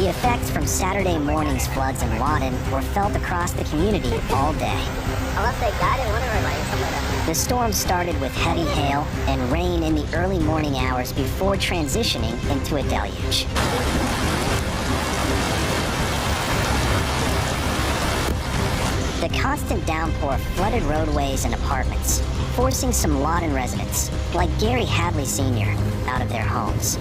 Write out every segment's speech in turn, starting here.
The effects from Saturday morning's floods in Lawton were felt across the community all day. The storm started with heavy hail and rain in the early morning hours before transitioning into a deluge. The constant downpour flooded roadways and apartments, forcing some Lawton residents, like Gary Hadley Sr., out of their homes.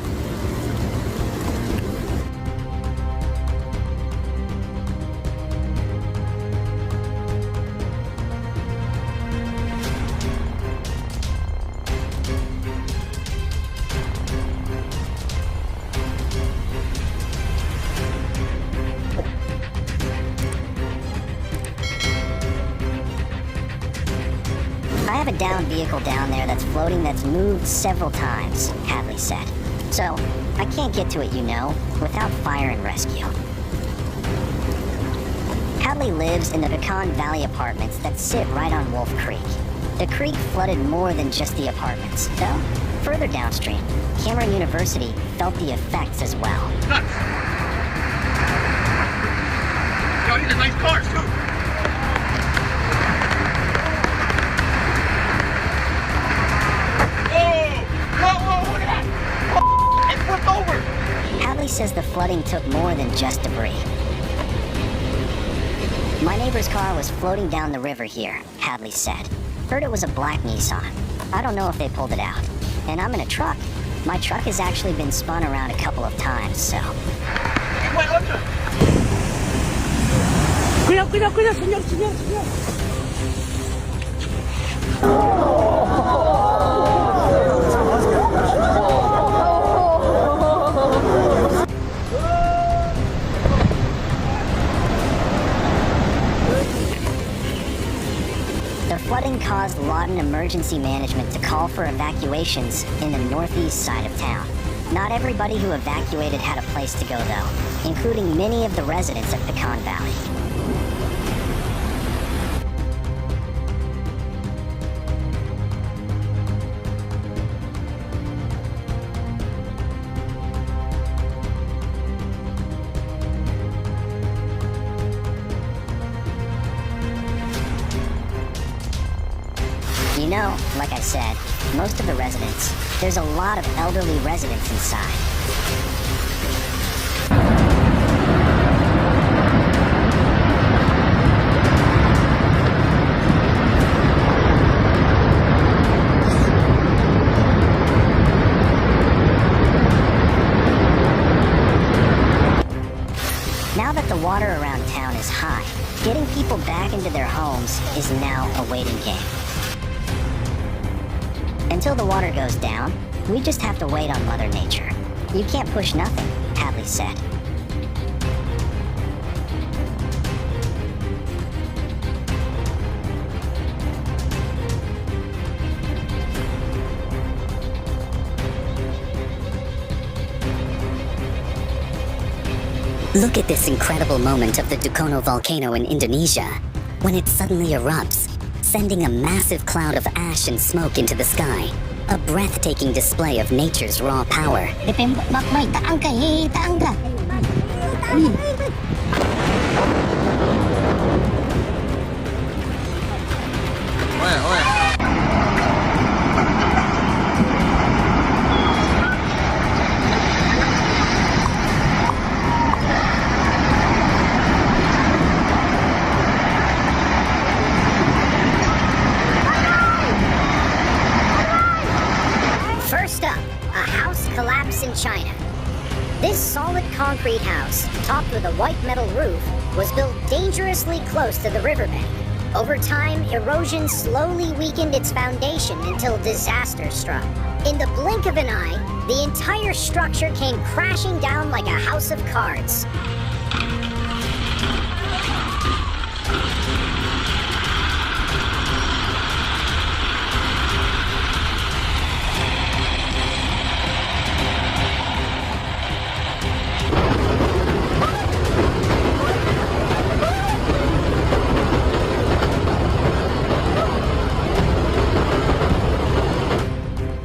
I have a downed vehicle down there that's floating that's moved several times, Hadley said. So, I can't get to it, without fire and rescue. Hadley lives in the Pecan Valley apartments that sit right on Wolf Creek. The creek flooded more than just the apartments, though. Further downstream, Cameron University felt the effects as well. Nuts! Yo, these are nice cars, too! Hadley says the flooding took more than just debris. My neighbor's car was floating down the river here, Hadley said. Heard it was a black Nissan. I don't know if they pulled it out. And I'm in a truck. My truck has actually been spun around a couple of times, so... Cuidado, cuidado, cuidado, señor, señor, señor. The flooding caused Lawton Emergency Management to call for evacuations in the northeast side of town. Not everybody who evacuated had a place to go, though, including many of the residents of Pecan Valley. Like I said, most of the residents, there's a lot of elderly residents inside. Now that the water around town is high, getting people back into their homes is now a waiting game. Until the water goes down, we just have to wait on Mother Nature. You can't push nothing, Hadley said. Look at this incredible moment of the Dukono volcano in Indonesia, when it suddenly erupts, sending a massive cloud of ash and smoke into the sky. A breathtaking display of nature's raw power. Collapse in China. This solid concrete house, topped with a white metal roof, was built dangerously close to the riverbank. Over time, erosion slowly weakened its foundation until disaster struck. In the blink of an eye, the entire structure came crashing down like a house of cards.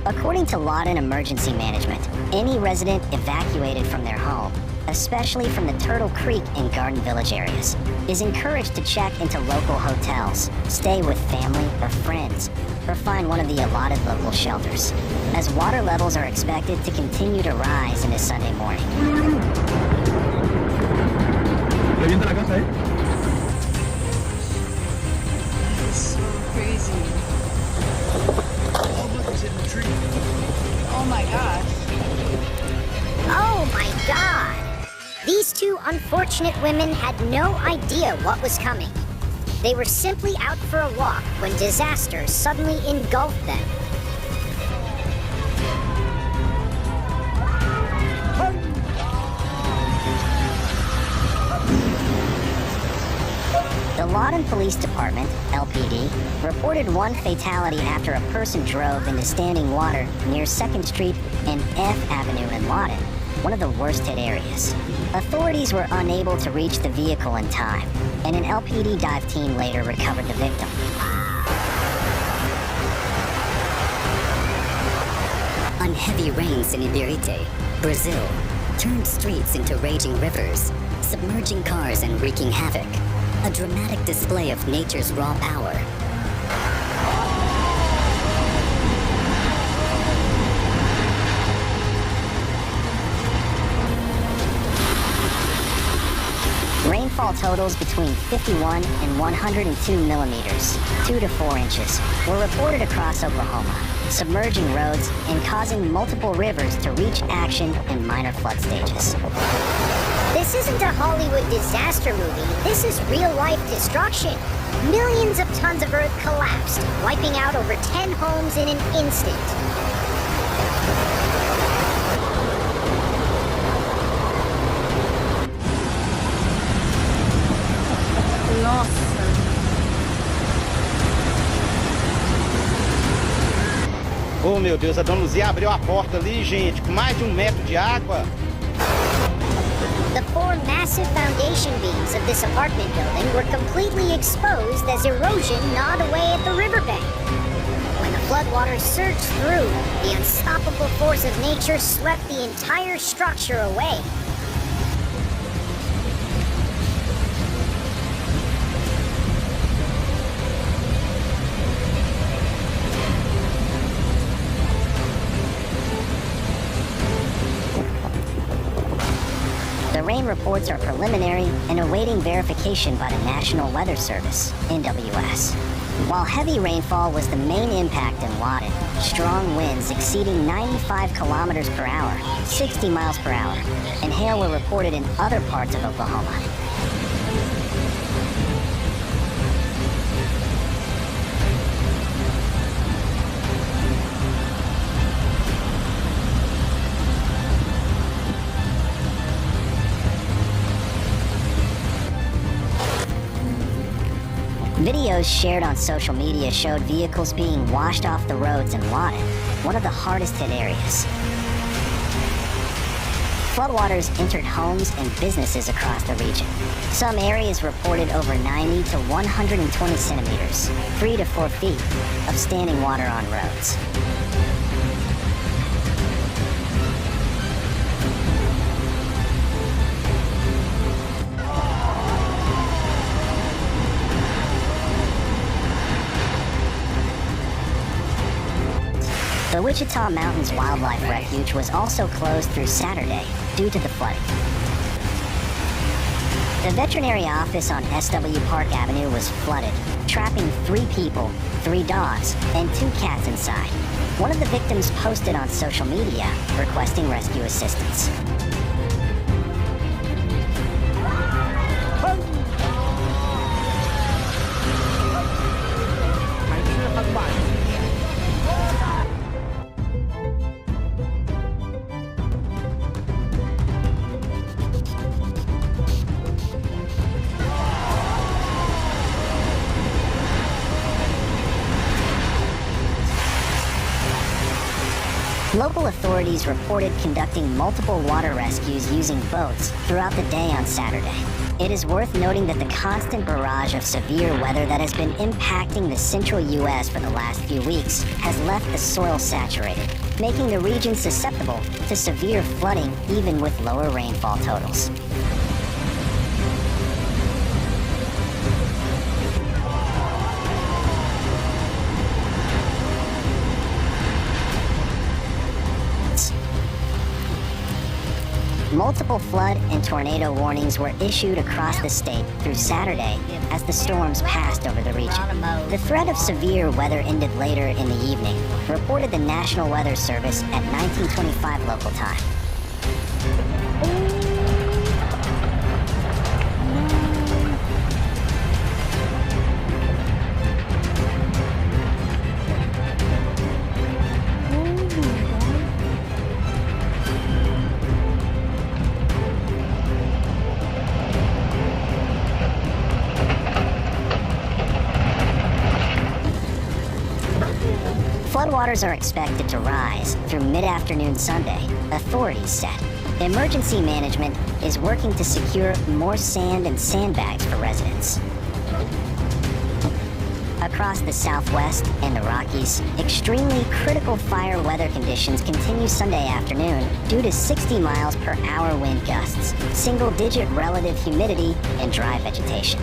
According to Lawton Emergency Management, any resident evacuated from their home especially from the Turtle Creek and Garden Village areas, is encouraged to check into local hotels, stay with family or friends, or find one of the allotted local shelters, as water levels are expected to continue to rise into Sunday morning. ¿Revienta la casa, eh? It's so crazy. Oh, look, he's hitting the tree. Oh my gosh. Oh my God! These two unfortunate women had no idea what was coming. They were simply out for a walk when disaster suddenly engulfed them. The Lawton Police Department, LPD, reported one fatality after a person drove into standing water near 2nd Street and F Avenue in Lawton, one of the worst hit areas. Authorities were unable to reach the vehicle in time, and an LPD dive team later recovered the victim. On heavy rains in Ibirite, Brazil, turned streets into raging rivers, submerging cars and wreaking havoc. A dramatic display of nature's raw power. Rainfall totals between 51 and 102 millimeters, 2 to 4 inches, were reported across Oklahoma, submerging roads and causing multiple rivers to reach action in minor flood stages. This isn't a Hollywood disaster movie. This is real-life destruction. Millions of tons of earth collapsed, wiping out over 10 homes in an instant. Nossa. Oh, meu Deus, a dona Luzia abriu a porta ali, gente, com mais de 1 metro de água. The 4 massive foundation beams of this apartment building were completely exposed as erosion gnawed away at the riverbank. When the floodwaters surged through, the unstoppable force of nature swept the entire structure away. The rain reports are preliminary and awaiting verification by the National Weather Service, NWS. While heavy rainfall was the main impact in Lawton, strong winds exceeding 95 kilometers per hour, 60 miles per hour, and hail were reported in other parts of Oklahoma. Videos shared on social media showed vehicles being washed off the roads in Lawton, one of the hardest hit areas. Floodwaters entered homes and businesses across the region. Some areas reported over 90 to 120 centimeters, 3 to 4 feet, of standing water on roads. The Wichita Mountains Wildlife Refuge was also closed through Saturday due to the flooding. The veterinary office on SW Park Avenue was flooded, trapping 3 people, 3 dogs, and 2 cats inside. One of the victims posted on social media requesting rescue assistance. Local authorities reported conducting multiple water rescues using boats throughout the day on Saturday. It is worth noting that the constant barrage of severe weather that has been impacting the central U.S. for the last few weeks has left the soil saturated, making the region susceptible to severe flooding even with lower rainfall totals. Multiple flood and tornado warnings were issued across the state through Saturday as the storms passed over the region. The threat of severe weather ended later in the evening, reported the National Weather Service at 1925 local time. Floodwaters are expected to rise through mid-afternoon Sunday, authorities said. Emergency management is working to secure more sand and sandbags for residents. Across the Southwest and the Rockies, extremely critical fire weather conditions continue Sunday afternoon due to 60 miles per hour wind gusts, single-digit relative humidity, and dry vegetation.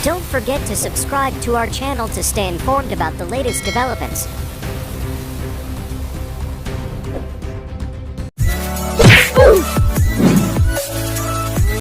Don't forget to subscribe to our channel to stay informed about the latest developments.